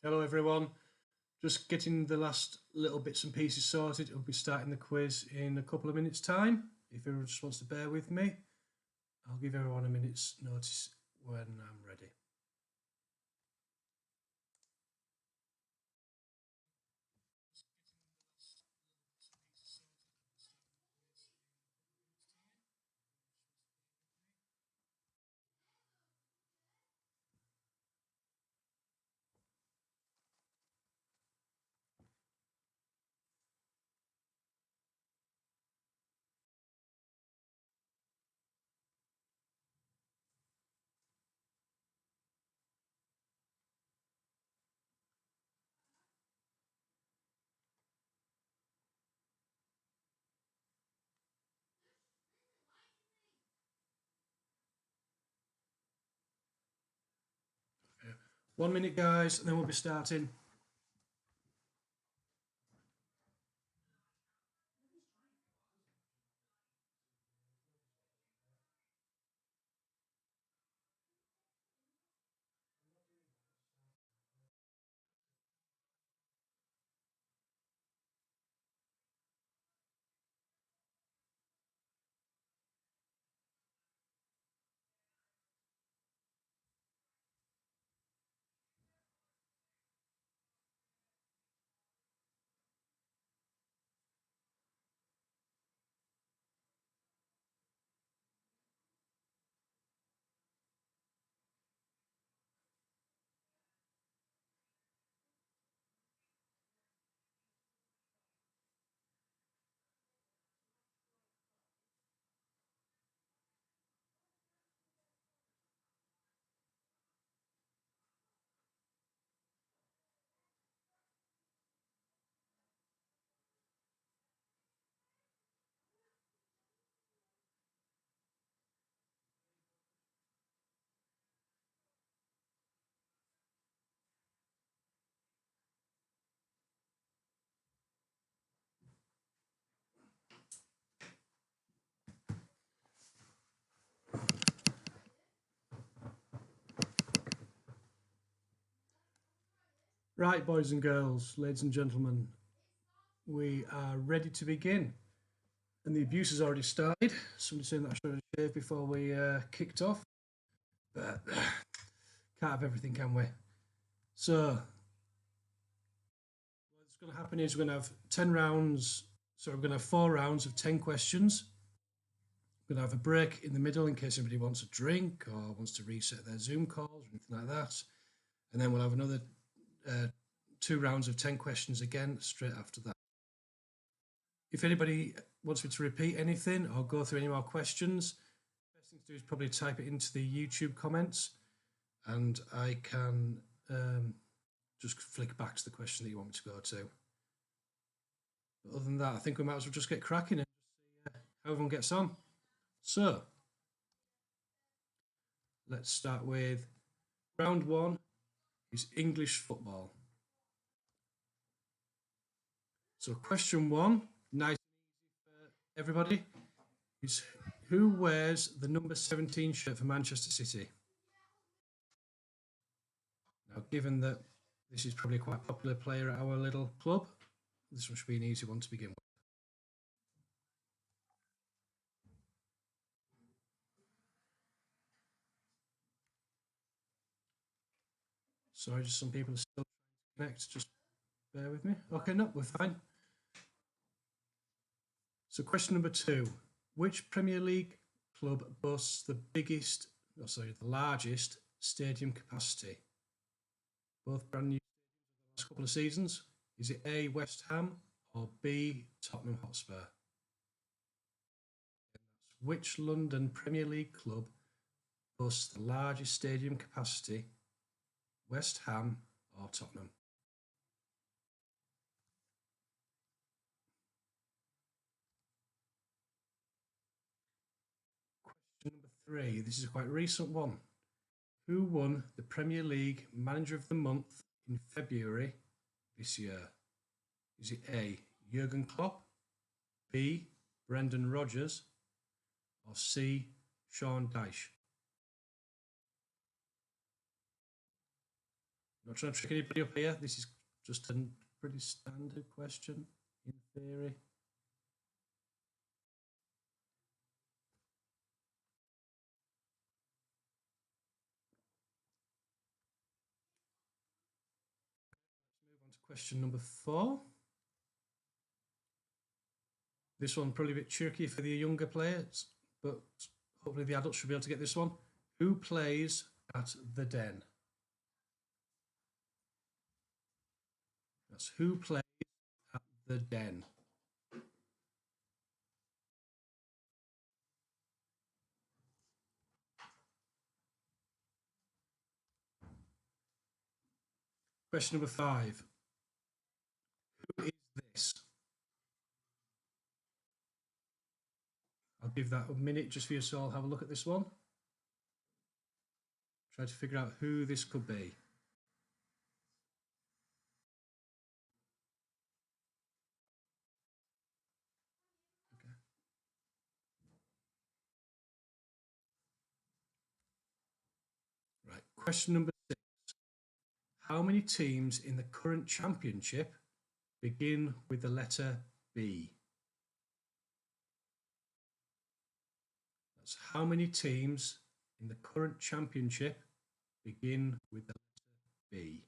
Hello everyone, just getting the last little bits and pieces sorted. We'll be starting the quiz in a couple of minutes time. If everyone just wants to bear with me, I'll give everyone a minute's notice when I'm ready. Okay. 1 minute guys, and then we'll be starting. Right, boys and girls, ladies and gentlemen, we are ready to begin. And the abuse has already started. Somebody saying that I should have shaved before we kicked off. But can't have everything, can we? So, what's going to happen is we're going to have 10 rounds. So, we're going to have 4 rounds of 10 questions. We're going to have a break in the middle in case anybody wants a drink or wants to reset their Zoom calls or anything like that. And then we'll have another 2 rounds of 10 questions again straight after that. If anybody wants me to repeat anything or go through any more questions, the best thing to do is probably type it into the YouTube comments and I can just flick back to the question that you want me to go to. But other than that, I think we might as well just get cracking and see how everyone gets on. So, let's start with round 1 is English football. So question 1, nice and easy for everybody, is who wears the number 17 shirt for Manchester City? Now, given that this is probably quite a popular player at our little club, this one should be an easy one to begin with. Sorry, just some people are still trying to connect. Just bear with me. Okay, no, we're fine. So question number 2. Which Premier League club boasts the largest stadium capacity? Both brand new the last couple of seasons. Is it A, West Ham, or B, Tottenham Hotspur? Which London Premier League club boasts the largest stadium capacity? West Ham or Tottenham? Question number 3. This is a quite recent one. Who won the Premier League Manager of the Month in February this year? Is it A, Jurgen Klopp, B, Brendan Rodgers, or C, Sean Dyche? Not trying to trick anybody up here. This is just a pretty standard question in theory. Let's move on to question number 4. This one probably a bit tricky for the younger players, but hopefully the adults should be able to get this one. Who plays at the Den? That's who plays at the Den. Question number 5. Who is this? I'll give that a minute just for you to all have a look at this one. Try to figure out who this could be. Okay. Right, question number 6. How many teams in the current championship begin with the letter B? That's how many teams in the current championship begin with the letter B?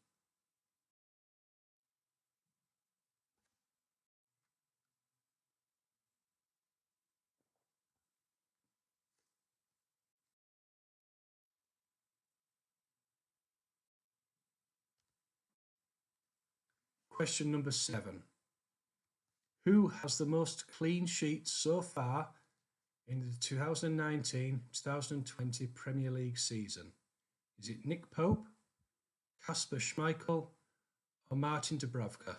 Question number 7. Who has the most clean sheets so far in the 2019-2020 Premier League season? Is it Nick Pope, Kasper Schmeichel, or Martin Dubravka?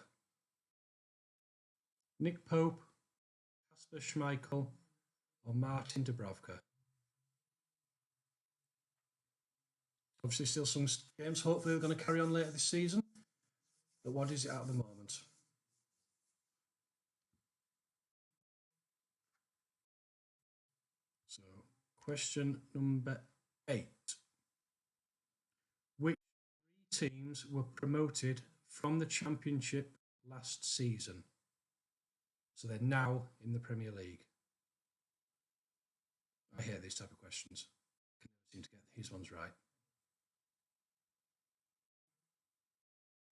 Nick Pope, Kasper Schmeichel, or Martin Dubravka? Obviously, still some games. Hopefully, we're going to carry on later this season. But what is it at the moment? So, question number 8. Which 3 teams were promoted from the Championship last season. So they're now in the Premier League. I hate these type of questions. I can never seem to get these ones right.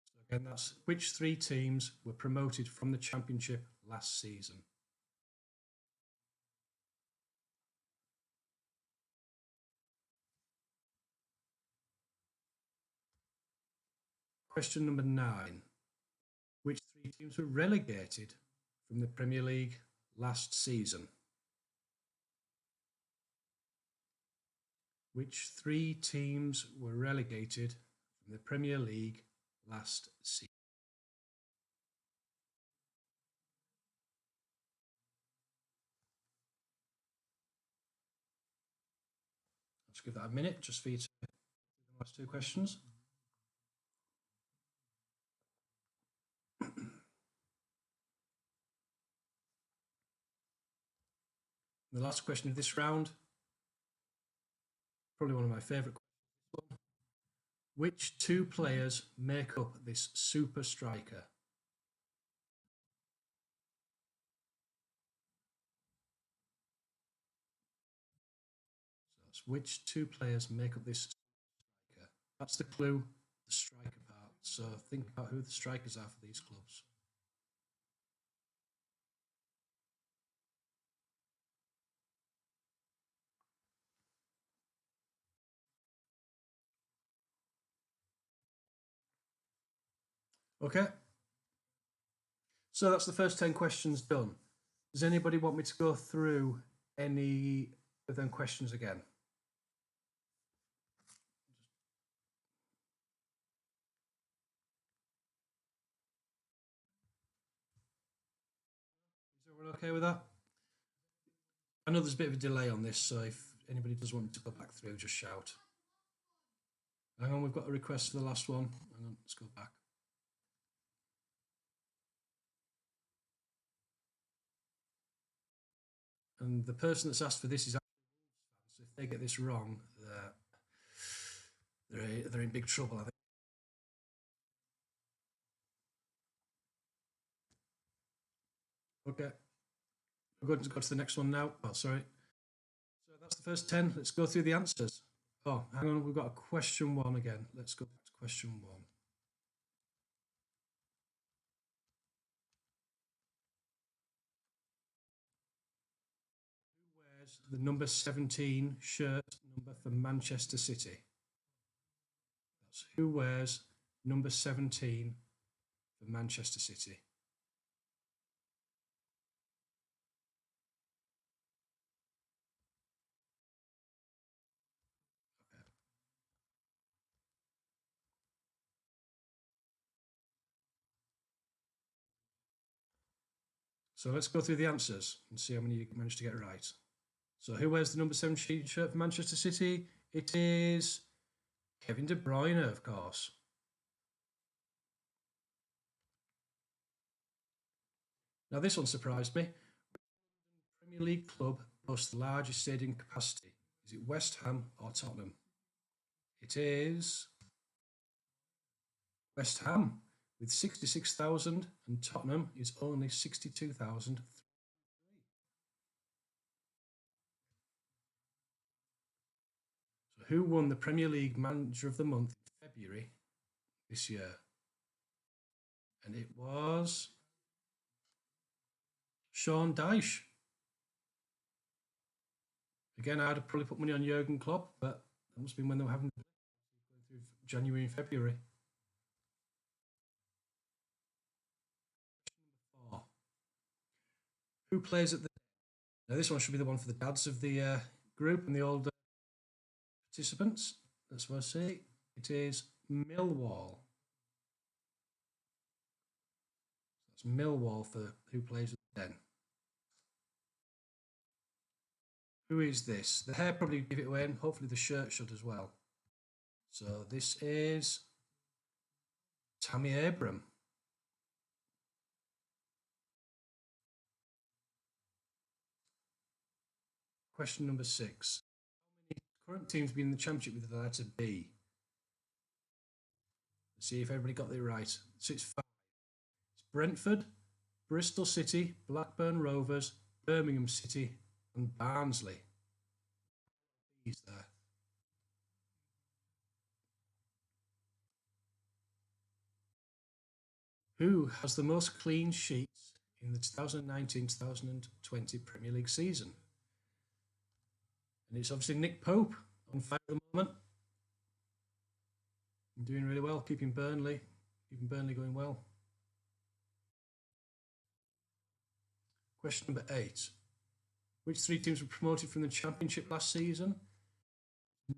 So again, that's which 3 teams were promoted from the Championship last season? Question number 9. Which 3 teams were relegated from the Premier League last season? Which 3 teams were relegated from the Premier League last season? Let's give that a minute just for you to do the last 2 questions. The last question of this round, probably one of my favourite questions. Which 2 players make up this super striker? So that's which 2 players make up this striker? That's the clue, the striker part. So think about who the strikers are for these clubs. Okay. So that's the first 10 questions done. Does anybody want me to go through any of them questions again? Is everyone okay with that? I know there's a bit of a delay on this, so if anybody does want me to go back through, just shout. Hang on, we've got a request for the last one. Hang on, let's go back. And the person that's asked for this is actually Wolves fan, so if they get this wrong, they're in big trouble, I think. Okay, we're going to go to the next one now. Oh, sorry. So that's the first 10. Let's go through the answers. Oh, hang on, we've got a question 1 again. Let's go back to question 1. Who wears the number 17 shirt number for Manchester City? That's who wears number 17 for Manchester City. Okay. So let's go through the answers and see how many you managed to get right. So who wears the number 17 shirt for Manchester City? It is Kevin De Bruyne, of course. Now this one surprised me. Premier League club boasts the largest stadium capacity. Is it West Ham or Tottenham? It is West Ham with 66,000 and Tottenham is only 62,000. So who won the Premier League Manager of the Month in February this year? And it was Sean Dyche. Again, I'd have probably put money on Jurgen Klopp, but that must have been when they were having going through January and February. Question number 4. Who plays at the... Now, this one should be the one for the dads of the group and the older participants. That's what I say. It is Millwall. That's Millwall for who plays at the Den. Who is this? The hair probably give it away, and hopefully the shirt should as well. So this is Tammy Abraham. Question number 6. How many current teams have been in the Championship with the letter B? Let's see if everybody got it right. So it's 5. It's Brentford, Bristol City, Blackburn Rovers, Birmingham City, and Barnsley. He's there. Who has the most clean sheets in the 2019-2020 Premier League season? And it's obviously Nick Pope on fire at the moment. Doing really well, keeping Burnley going well. Question number 8. Which 3 teams were promoted from the Championship last season?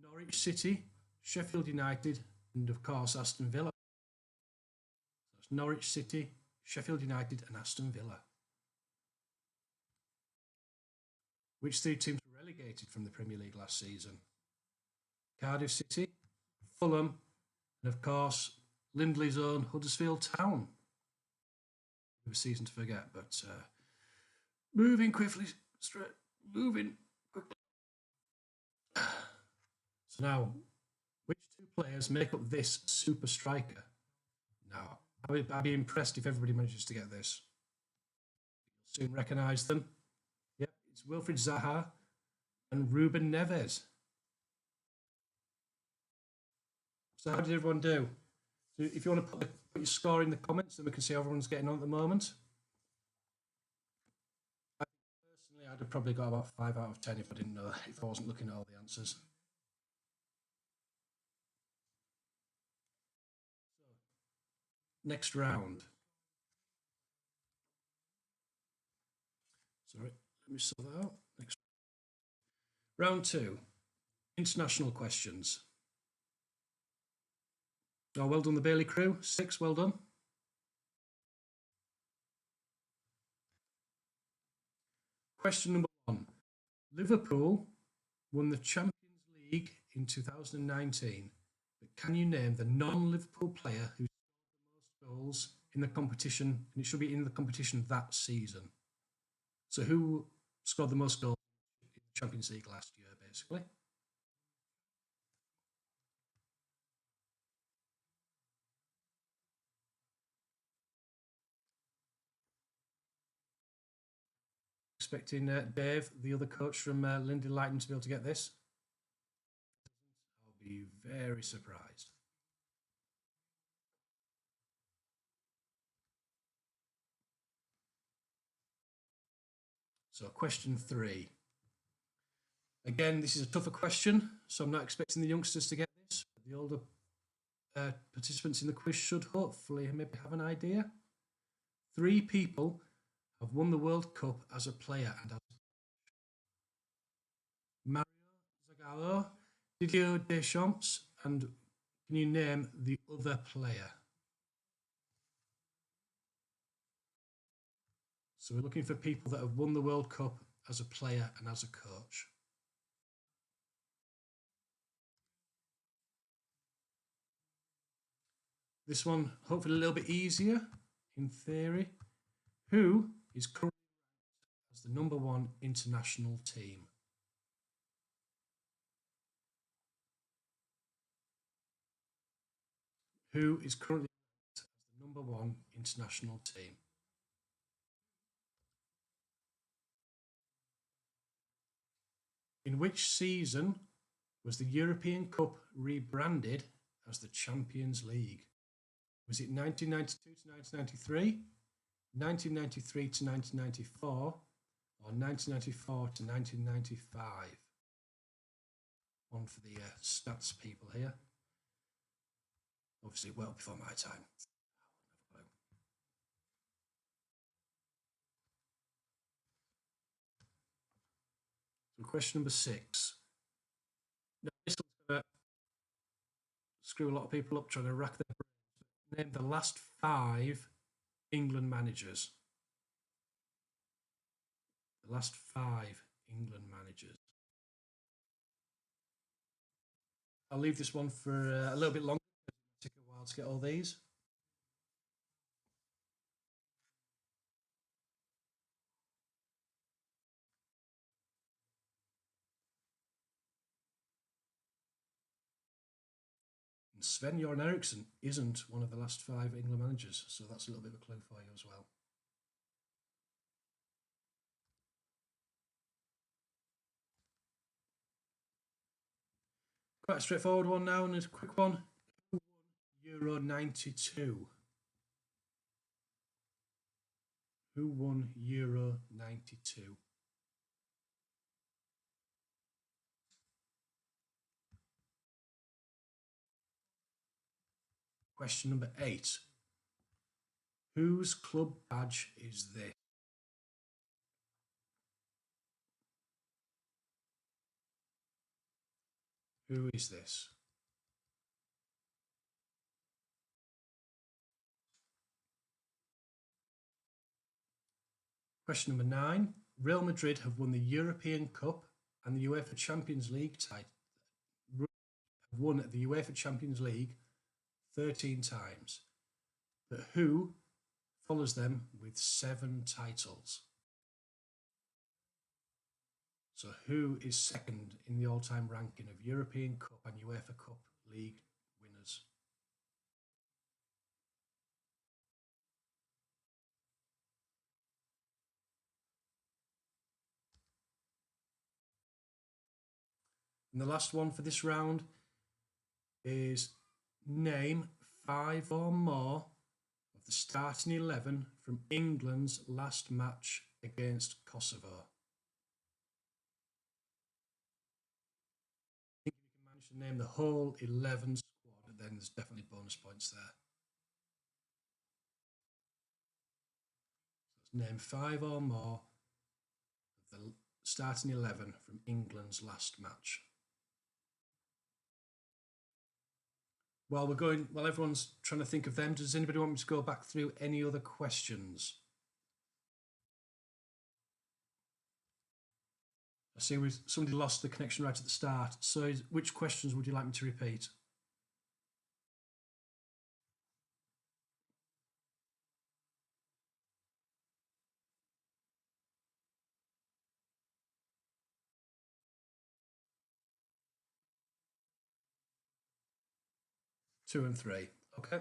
Norwich City, Sheffield United, and of course Aston Villa. That's Norwich City, Sheffield United, and Aston Villa. Which 3 teams were relegated from the Premier League last season? Cardiff City, Fulham, and of course Lindley's own Huddersfield Town. A season to forget, but moving quickly. So now, which 2 players make up this super striker? Now, I'd be impressed if everybody manages to get this. You'll soon recognise them. Yep, it's Wilfried Zaha and Ruben Neves. So how did everyone do? So if you want to put your score in the comments, then we can see how everyone's getting on at the moment. Personally, I'd have probably got about 5 out of 10 if I wasn't looking at all the answers. Next round. Sorry, let me sort that out. Next round 2. International questions. Oh, well done, the Bailey crew. 6, well done. Question number 1. Liverpool won the Champions League in 2019, but can you name the non-Liverpool player who scored the most goals in the competition? And it should be in the competition that season. So who scored the most goals in the Champions League last year, basically? Expecting Dave, the other coach from Lindley Lighton, to be able to get this. I'll be very surprised. So question 3. Again, this is a tougher question, so I'm not expecting the youngsters to get this. The older participants in the quiz should hopefully maybe have an idea. 3 people have won the World Cup as a player and as Mario Zagallo, Didier Deschamps, and can you name the other player? So we're looking for people that have won the World Cup as a player and as a coach. This one, hopefully a little bit easier in theory. Who is currently ranked as the number 1 international team? Who is currently ranked as the number 1 international team? In which season was the European Cup rebranded as the Champions League? Was it 1992 to 1993, 1993 to 1994, or 1994 to 1995? One for the stats people here. Obviously, well before my time. So question number 6. Now, this one's going to screw a lot of people up trying to rack their brains. Name the last 5 England managers. The last 5 England managers. I'll leave this one for a little bit longer. It'll take a while to get all these. And Sven-Göran Eriksson isn't one of the last 5 England managers, so that's a little bit of a clue for you as well. Quite a straightforward one now, and a quick one. Who won Euro 92? Who won Euro 92? Question number 8. Whose club badge is this? Who is this? Question number 9. Real Madrid have won the European Cup and the UEFA Champions League title. Have won the UEFA Champions League 13 times. But who follows them with 7 titles? So who is second in the all-time ranking of European Cup and UEFA Cup League winners? And the last one for this round is name 5 or more of the starting 11 from England's last match against Kosovo. If you can manage to name the whole 11 squad, then there's definitely bonus points there. So let's name 5 or more of the starting 11 from England's last match. While everyone's trying to think of them, does anybody want me to go back through any other questions? I see somebody lost the connection right at the start. So which questions would you like me to repeat? Two and three. Okay.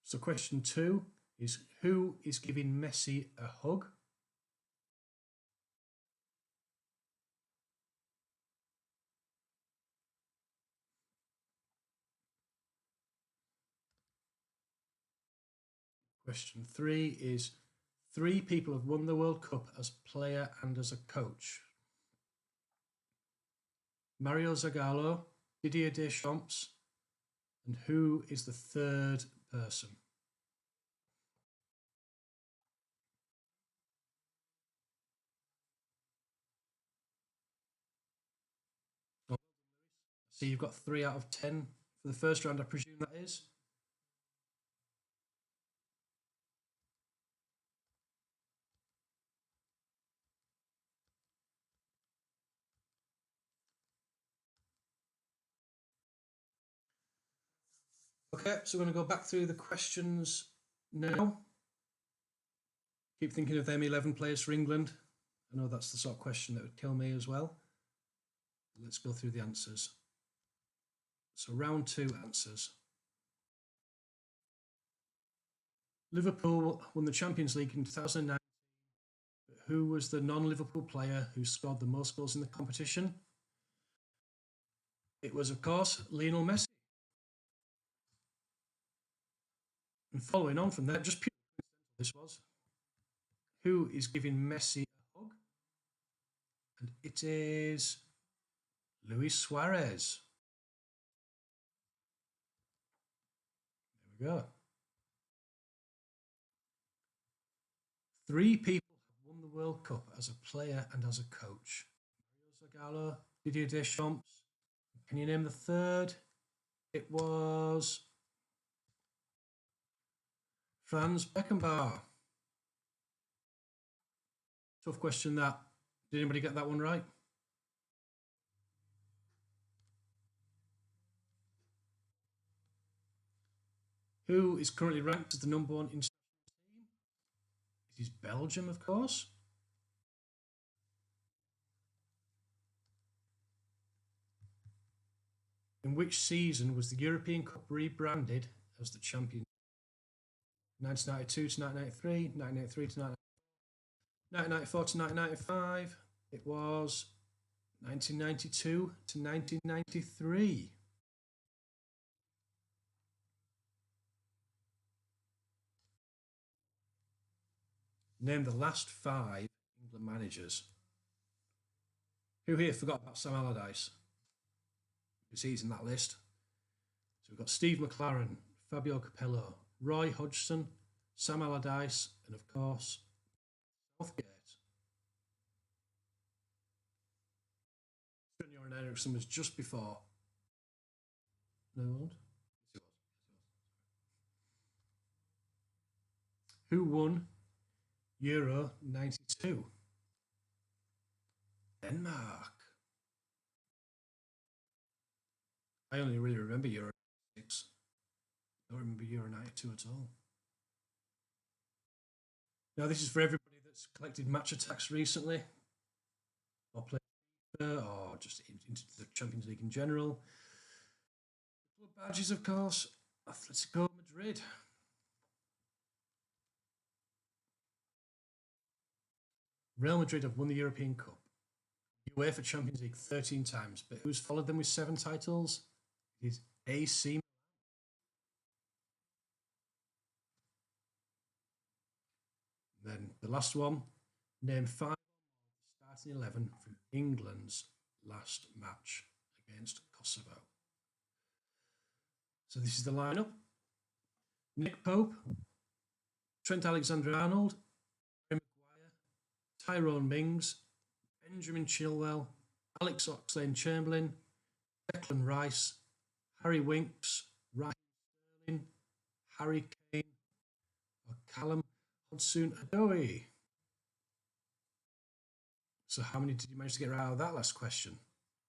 So question 2 is, who is giving Messi a hug? Question 3 is, 3 people have won the World Cup as player and as a coach. Mario Zagallo, Didier Deschamps, and who is the third person? So you've got 3 out of 10 for the first round, I presume that is. Okay, so we're going to go back through the questions now. Keep thinking of them 11 players for England. I know that's the sort of question that would kill me as well. Let's go through the answers. So round 2 answers. Liverpool won the Champions League in 2009. Who was the non-Liverpool player who scored the most goals in the competition? It was, of course, Lionel Messi. And following on from that, just purely this was, who is giving Messi a hug? And it is Luis Suarez. There we go. 3 people have won the World Cup as a player and as a coach. Mario Zagallo, Didier Deschamps. Can you name the third? It was Franz Beckenbauer. Tough question that. Did anybody get that one right? Who is currently ranked as the #1 international team? It is Belgium, of course. In which season was the European Cup rebranded as the Champions? 1992 to 1993, 1993 to 1994 to 1995. It was 1992 to 1993. Name the last 5 England managers. Who here forgot about Sam Allardyce? Because he's in that list. So we've got Steve McLaren, Fabio Capello, Roy Hodgson, Sam Allardyce, and of course, Southgate. Sven-Göran Eriksson was just before. No. Who won Euro 92? Denmark. I only really remember Euro 96. I don't remember Euro 92 at all. Now, this is for everybody that's collected match attacks recently, or played, or just into the Champions League in general. The club badges, of course, Atletico Madrid. Real Madrid have won the European Cup, UEFA Champions League 13 times, but who's followed them with 7 titles? It is AC. Then the last one, name 5 starting 11 from England's last match against Kosovo. So this is the lineup. Nick Pope, Trent Alexander-Arnold, Harry Maguire, Tyrone Mings, Benjamin Chilwell, Alex Oxlade-Chamberlain, Declan Rice, Harry Winks, Raheem Sterling, Harry Kane, or Callum Hudson-Odoi. So how many did you manage to get right out of that last question?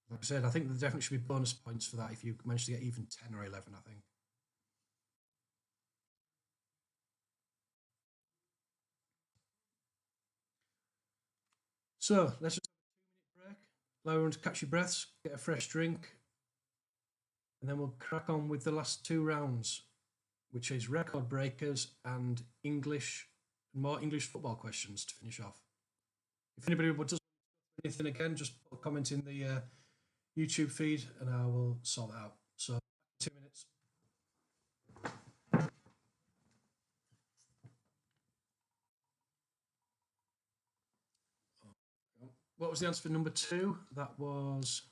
Like I said, I think there definitely should be bonus points for that if you manage to get even 10 or 11, I think. So let's just have a 2-minute break. Allow everyone to catch your breaths, get a fresh drink, and then we'll crack on with the last 2 rounds, which is record breakers and more English football questions to finish off. If anybody does anything again, just put a comment in the YouTube feed and I will sort that out. So 2 minutes. What was the answer for number 2? That was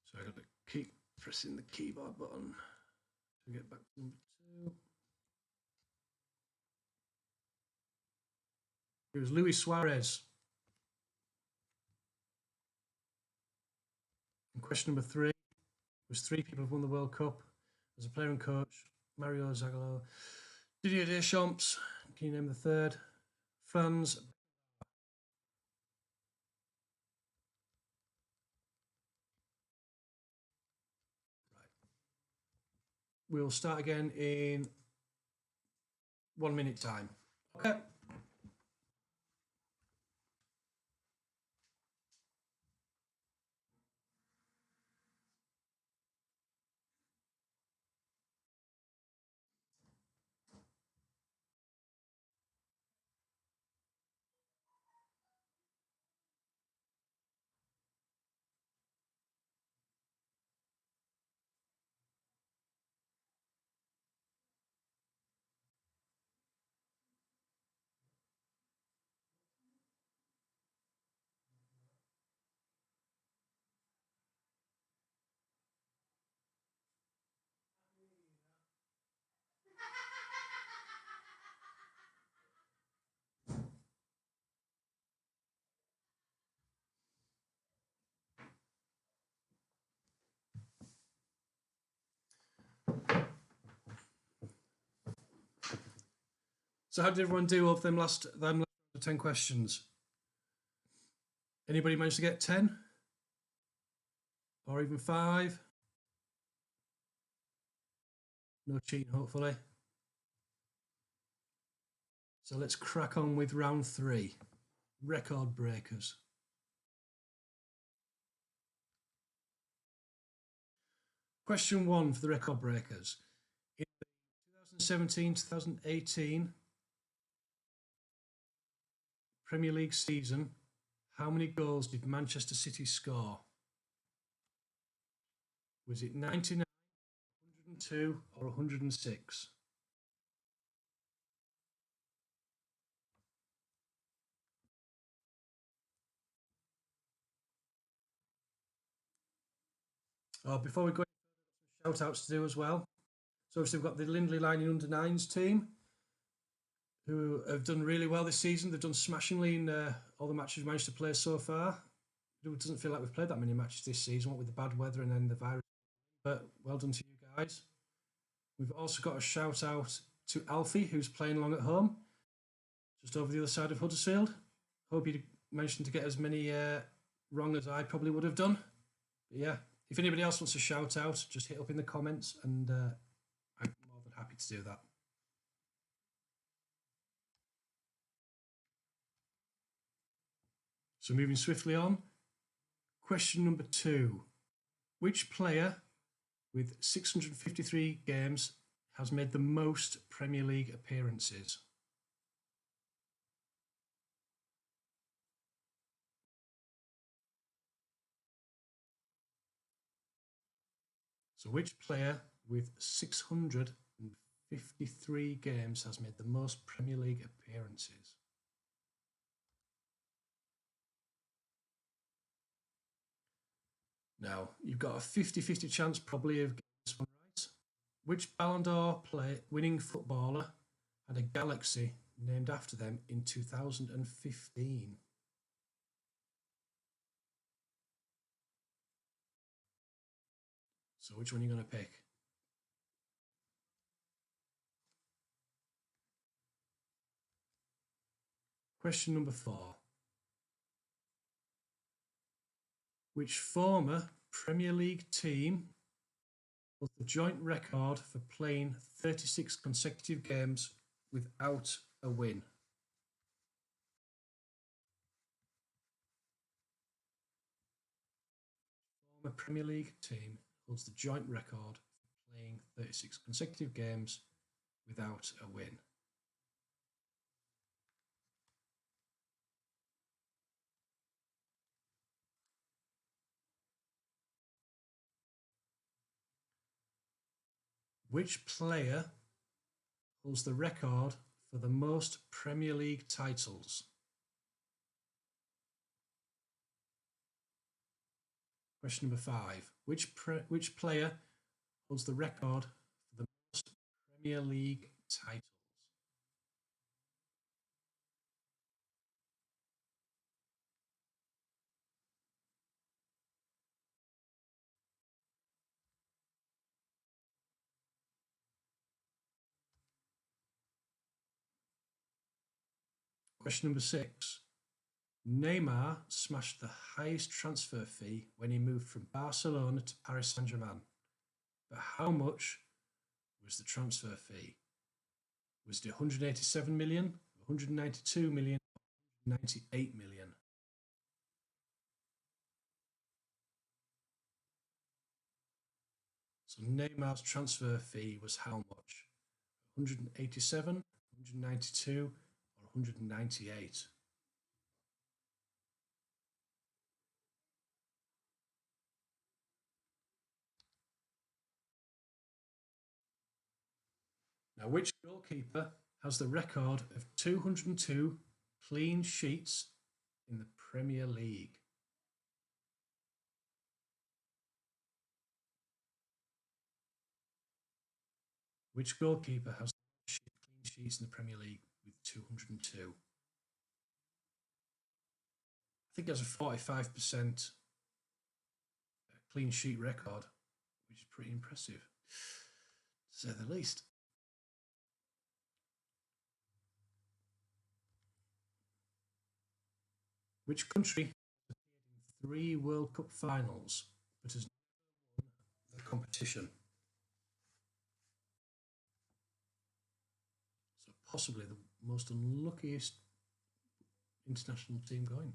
so I got to keep pressing the keyboard button to get back to number 2. It was Luis Suarez. And question number 3 was 3 people have won the World Cup as a player and coach. Mario Zagallo, Didier Deschamps. Can you name the third? Franz. Right. We'll start again in 1 minute time. Okay. So how did everyone do of them last 10 questions? Anybody manage to get 10? Or even 5? No cheating, hopefully. So let's crack on with round 3. Record breakers. Question 1 for the record breakers. In the 2017-2018 Premier League season, how many goals did Manchester City score? Was it 99, 102, or 106? Before we go, shout outs to do as well. So obviously we've got the Lindley Lining under 9s team who have done really well this season. They've done smashingly in all the matches we've managed to play so far. It doesn't feel like we've played that many matches this season, what with the bad weather and then the virus. But well done to you guys. We've also got a shout out to Alfie, who's playing along at home, just over the other side of Huddersfield. Hope you managed to get as many wrong as I probably would have done. But yeah, if anybody else wants to shout out, just hit up in the comments and I'm more than happy to do that. So moving swiftly on. Question number 2. Which player with 653 games has made the most Premier League appearances? So which player with 653 games has made the most Premier League appearances? Now, you've got a 50-50 chance probably of getting this one right. Which Ballon d'Or winning footballer had a galaxy named after them in 2015? So which one are you going to pick? Question number 4. Which former Premier League team holds the joint record for playing 36 consecutive games without a win? Former Premier League team holds the joint record for playing 36 consecutive games without a win. Which player holds the record for the most Premier League titles? Question number 5. Which player holds the record for the most Premier League titles? Question number 6. Neymar smashed the highest transfer fee when he moved from Barcelona to Paris Saint-Germain. But how much was the transfer fee? Was it 187 million, 192 million, 198 million? So Neymar's transfer fee was how much? 187, 192, or 198? Now, which goalkeeper has the record of 202 clean sheets in the Premier League? Which goalkeeper has clean sheets in the Premier League with 202? I think there's a 45% clean sheet record, which is pretty impressive, to say the least. Which country has appeared in 3 World Cup finals but has never won the competition? possibly the most unluckiest international team going.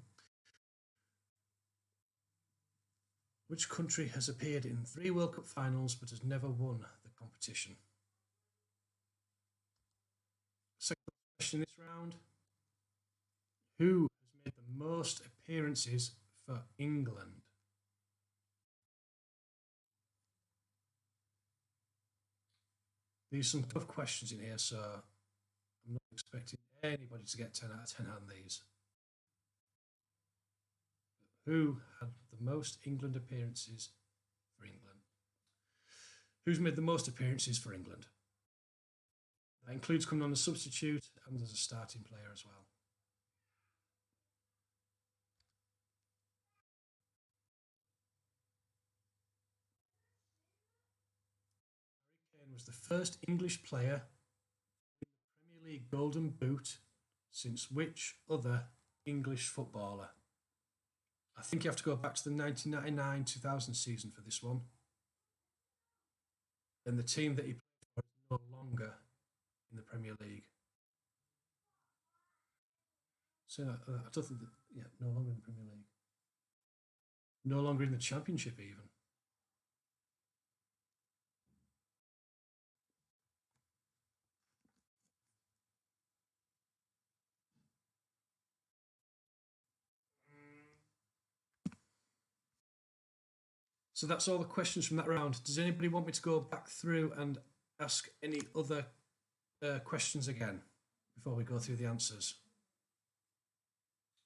Which country has appeared in 3 World Cup finals but has never won the competition? Second question this round. Who has made the most appearances for England? These are some tough questions in here, so I'm not expecting anybody to get 10 out of 10 on these. Who had the most England appearances for England? Who's made the most appearances for England? That includes coming on as a substitute and as a starting player as well. Harry Kane was the first English player in the Premier League Golden Boot since which other English footballer? I think you have to go back to the 1999-2000 season for this one. And the team that he played for is no longer in the Premier League. So I don't think that, yeah, no longer in the Premier League. No longer in the Championship even. So that's all the questions from that round. Does anybody want me to go back through and ask any other questions again before we go through the answers?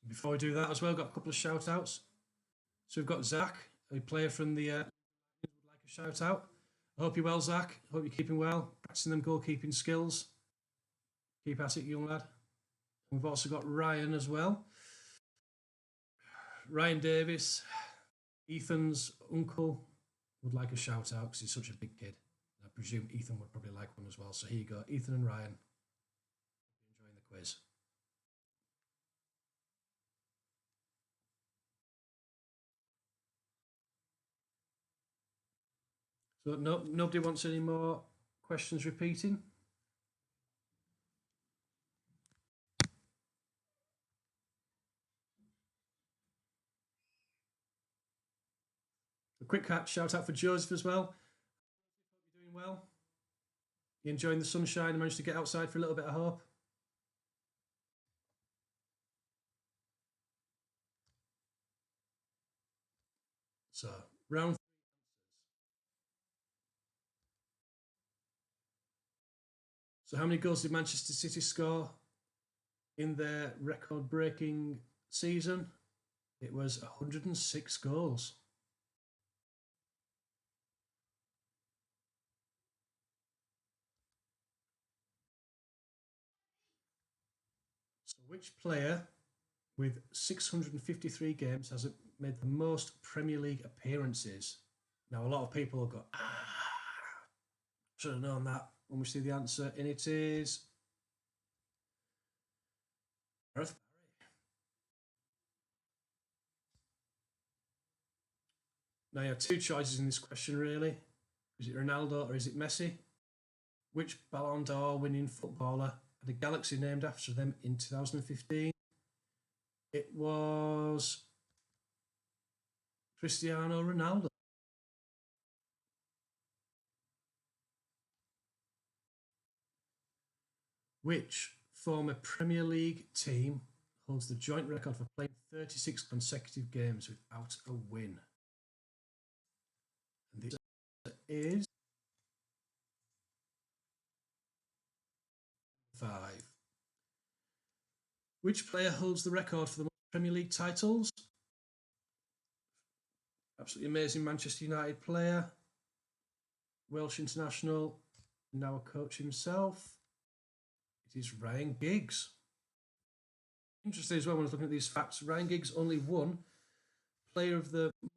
Before we do that as well, got a couple of shout outs. So we've got Zach, a player from the would like a shout out. I hope you're well, Zach. I hope you're keeping well, practicing them goalkeeping skills. Keep at it, young lad. And we've also got Ryan as well. Ryan Davis, Ethan's uncle, would like a shout out because he's such a big kid. I presume Ethan would probably like one as well. So here you go, Ethan and Ryan. Enjoying the quiz. So nobody wants any more questions repeating? A quick shout out for Joseph as well. Hope you're doing well. You enjoying the sunshine and managed to get outside for a little bit, I hope. So, round 3 answers. So, how many goals did Manchester City score in their record breaking season? It was 106 goals. So, which player with 653 games has made the most Premier League appearances? Now, a lot of people will go, should have known that when we see the answer, and it is Gareth Barry. Now, you have 2 choices in this question, really. Is it Ronaldo or is it Messi? Which Ballon d'Or winning footballer had a galaxy named after them in 2015? It was Cristiano Ronaldo. Which former Premier League team holds the joint record for playing 36 consecutive games without a win? And the answer is 5. Which player holds the record for the most Premier League titles? Absolutely amazing Manchester United player, Welsh international, now a coach himself. It is Ryan Giggs. Interesting as well when I was looking at these facts. Ryan Giggs only won Player of the Month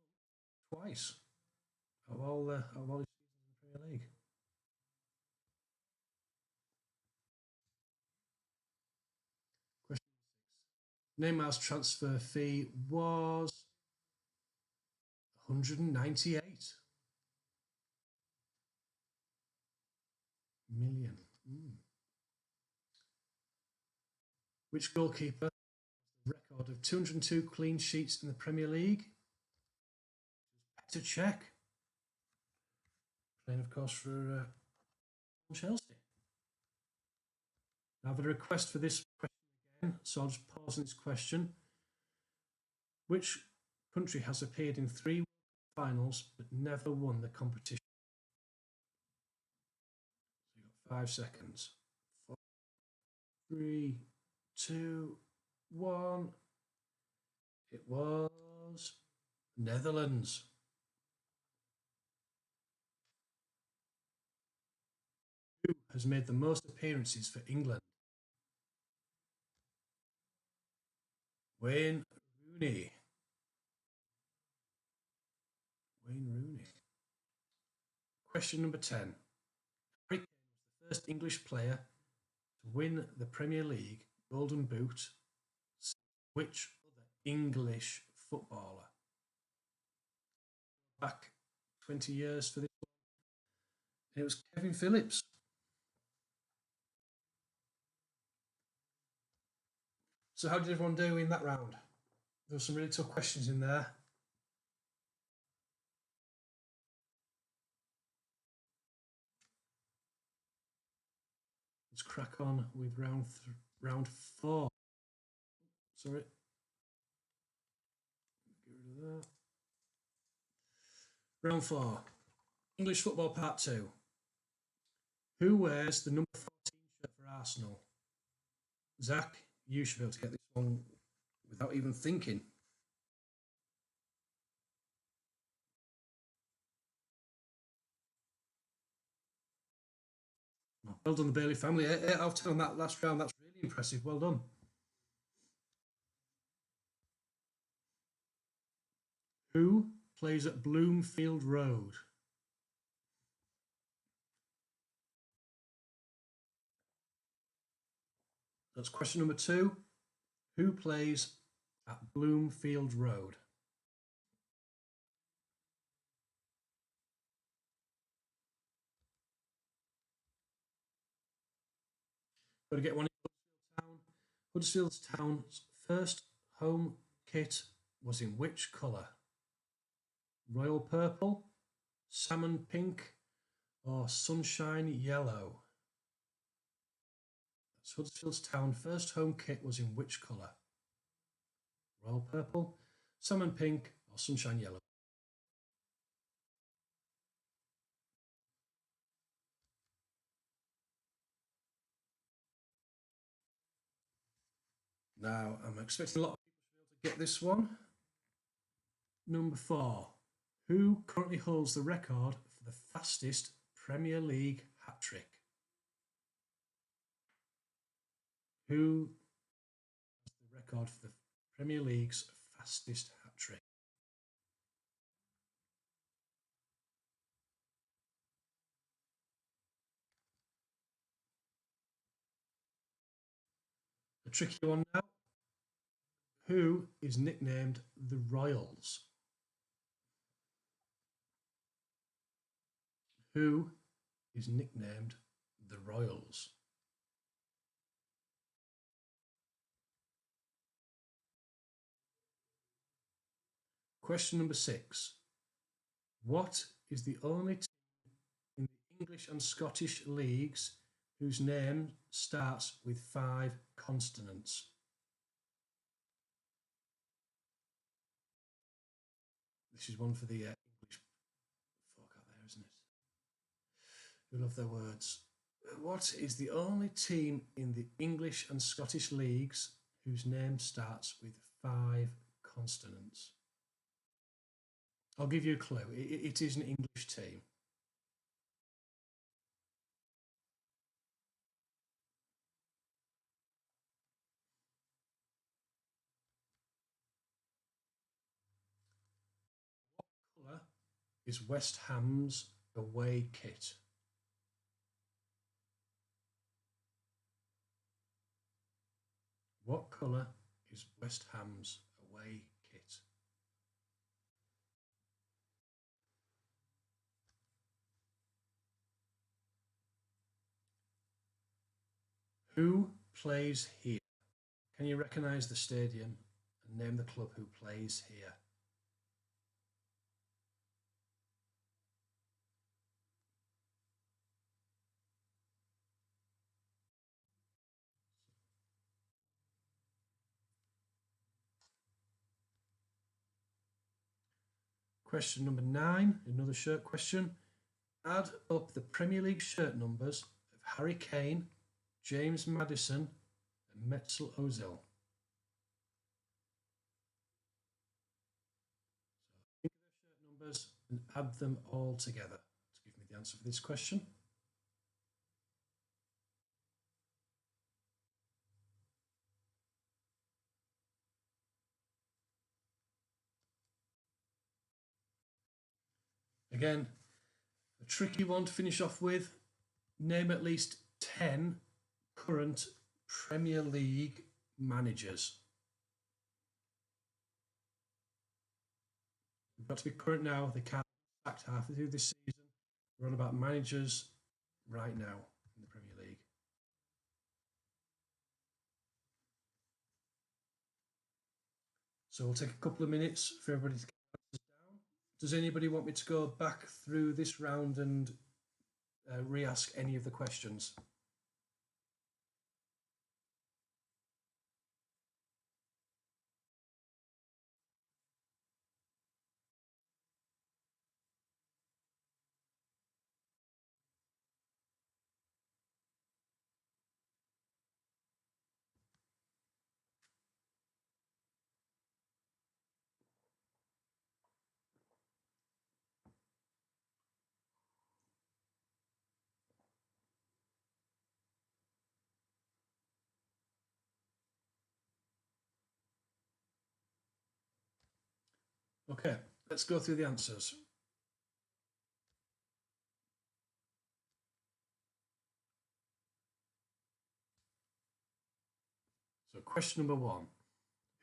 twice of all his seasons in the Premier League. Question 6. Neymar's transfer fee was 198 million. Which goalkeeper has the record of 202 clean sheets in the Premier League? Petr Cech, playing, of course, for Chelsea. Now, I've had a request for this question again, so I'll just pause on this question. Which country has appeared in 3 finals but never won the competition? So you've got 5 seconds. 4, 3, 2, 1. It was Netherlands. Who has made the most appearances for England? Wayne Rooney. Wayne Rooney. Question number 10. Harry Kane was the first English player to win the Premier League Golden Boot. Which other English footballer? Back 20 years for this one. It was Kevin Phillips. So how did everyone do in that round? There were some really tough questions in there. Let's crack on with round 4. Sorry. Get rid of that. Round 4. English football part 2. Who wears the number 14 shirt for Arsenal? Zach, you should be able to get this one without even thinking. Well done, the Bailey family. 8 out of 10 on that last round. That's really impressive. Well done. Who plays at Bloomfield Road? That's question number 2. Who plays at Bloomfield Road? Got to get one in Huddersfield Town. Huddersfield Town's first home kit was in which colour? Royal purple, salmon pink, or sunshine yellow? That's Huddersfield Town's first home kit was in which colour? Royal purple, salmon pink, or sunshine yellow? Now, I'm expecting a lot of people to be able to get this one. Number 4. Who currently holds the record for the fastest Premier League hat-trick? Who has the record for the Premier League's fastest hat-trick? A tricky one now. Who is nicknamed the Royals? Who is nicknamed the Royals? Question number 6. What is the only team in the English and Scottish leagues whose name starts with 5 consonants? This is one for the English folk out there, isn't it? Who love their words. What is the only team in the English and Scottish leagues whose name starts with 5 consonants? I'll give you a clue. It is an English team. What colour is West Ham's away kit? What colour is West Ham's away kit? Who plays here? Can you recognise the stadium and name the club who plays here? Question number 9, another shirt question. Add up the Premier League shirt numbers of Harry Kane, James Maddison, and Mesut Ozil. So think of their shirt numbers and add them all together to give me the answer for this question. Again, a tricky one to finish off with. Name at least 10 current Premier League managers. They've got to be current now. They can't be sacked halfway through this season. We're on about managers right now in the Premier League. So we'll take a couple of minutes for everybody to get answers down. Does anybody want me to go back through this round and re-ask any of the questions? Okay, let's go through the answers. So question number 1.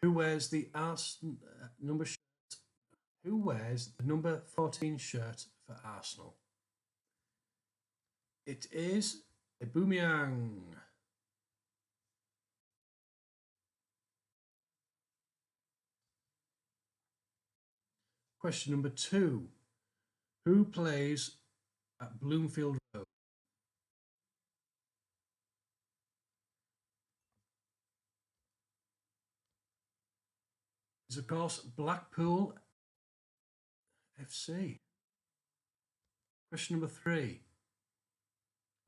Who wears the number shirt? Who wears the number 14 shirt for Arsenal? It is Aubameyang. Question number 2. Who plays at Bloomfield Road? It's of course Blackpool FC. Question number 3.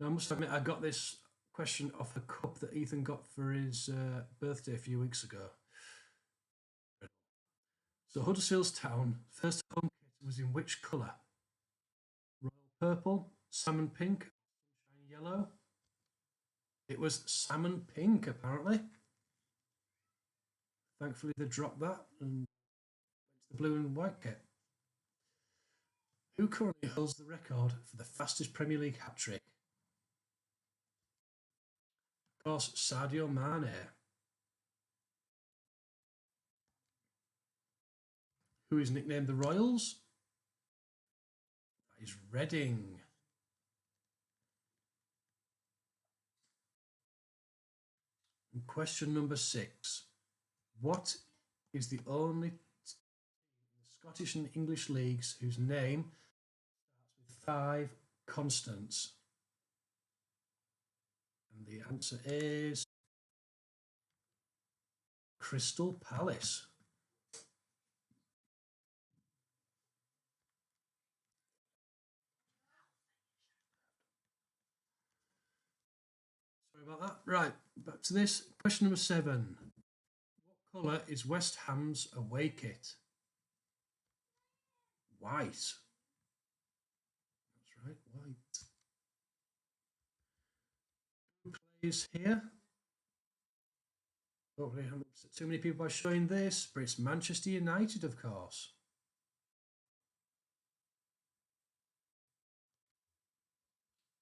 Now I must admit I got this question off a cup that Ethan got for his birthday a few weeks ago. So Huddersfield Town first home kit was in which colour? Royal purple, salmon pink, sunshine yellow? It was salmon pink apparently. Thankfully they dropped that and went to the blue and white kit. Who currently holds the record for the fastest Premier League hat-trick? Of course, Sadio Mane. Who is nicknamed the Royals? That is Reading. And question number 6. What is the only team in the Scottish and English leagues whose name starts with 5 consonants? And the answer is Crystal Palace. Sorry about that. Right, back to this. Question number 7. What colour is West Ham's away kit? White. That's right, white. Who plays here? Hopefully I haven't upset too many people by showing this, but it's Manchester United, of course.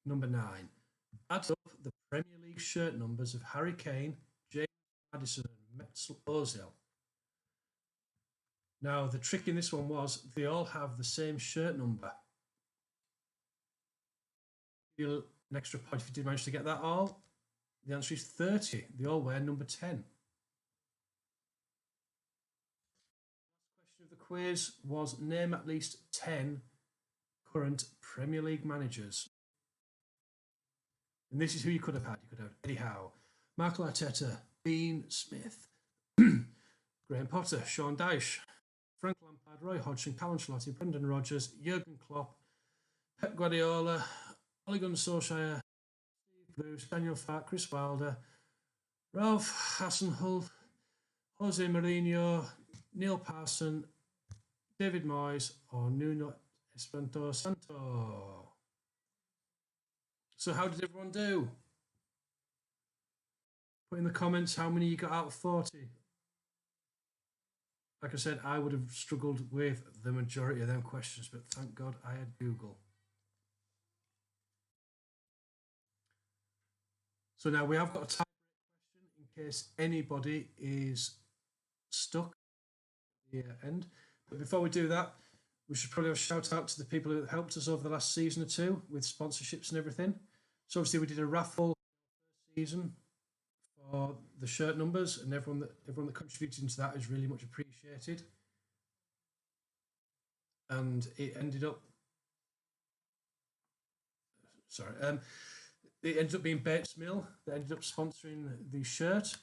Number 9. Add up the Premier League shirt numbers of Harry Kane, James Maddison, and Mesut Ozil. Now, the trick in this one was they all have the same shirt number. An extra point if you did manage to get that all. The answer is 30. They all wear number 10. quiz was name at least 10 current Premier League managers. And this is who you could have had. You could have Eddie Howe, Michael Arteta, Dean Smith, Graham Potter, Sean Dyche, Frank Lampard, Roy Hodgson, Callum Ancelotti, Brendan Rodgers, Jurgen Klopp, Pep Guardiola, Ole Gunnar Solskjaer, Steve Bruce, Daniel Farke, Chris Wilder, Ralph Hasenhuttl, Jose Mourinho, Neil Parson, David Moyes, or Nuno Espirito Santo. So how did everyone do? Put in the comments how many you got out of 40. Like I said, I would have struggled with the majority of them questions, but thank God I had Google. So now we have got a tiebreak question in case anybody is stuck at the end. But before we do that, we should probably have a shout out to the people who helped us over the last season or two with sponsorships and everything. So obviously we did a raffle season for the shirt numbers, and everyone that contributed into that is really much appreciated. And it ended up it ended up being Bates Mill that ended up sponsoring the shirt.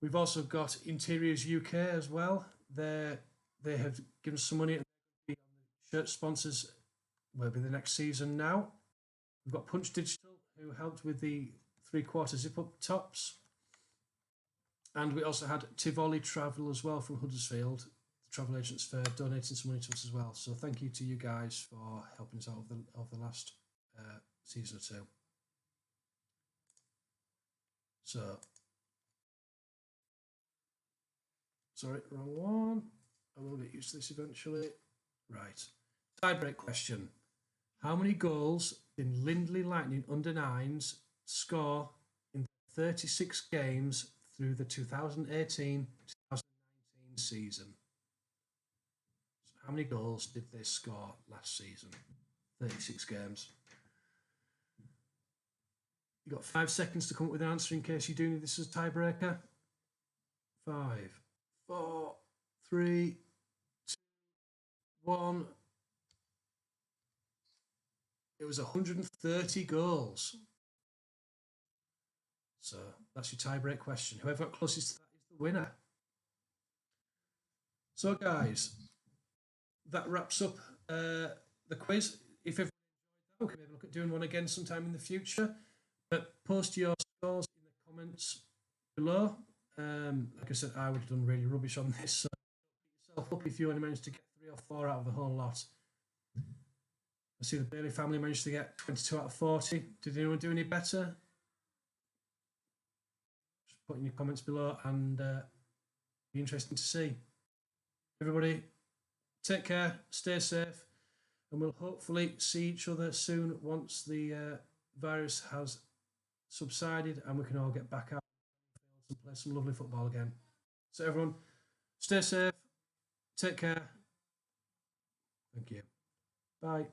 We've also got Interiors UK as well. They have given us some money and they're going to be on the shirt sponsors will be the next season now. We've got Punch Digital, who helped with the 3/4 zip-up tops. And we also had Tivoli Travel as well from Huddersfield, the travel agents, for donating some money to us as well. So thank you to you guys for helping us out over the last season or two. So, sorry, wrong one. I will get used to this eventually. Right. Tiebreak question. How many goals did Lindley Lightning under-9s score in 36 games through the 2018-2019 season? So how many goals did they score last season? 36 games. You've got 5 seconds to come up with an answer in case you do need this as a tiebreaker. 5, 4, 3, 2, 1. It was 130 goals. So that's your tiebreak question. Whoever got closest to that is the winner. So guys, that wraps up the quiz. If everyone enjoyed that, we can maybe look at doing one again sometime in the future. But post your scores in the comments below. Like I said, I would have done really rubbish on this. So beat yourself up if you only managed to get 3 or 4 out of the whole lot. I see the Bailey family managed to get 22 out of 40. Did anyone do any better? Just put in your comments below and be interesting to see. Everybody, take care, stay safe, and we'll hopefully see each other soon once the virus has subsided and we can all get back out and play some lovely football again. So everyone, stay safe, take care. Thank you. Bye.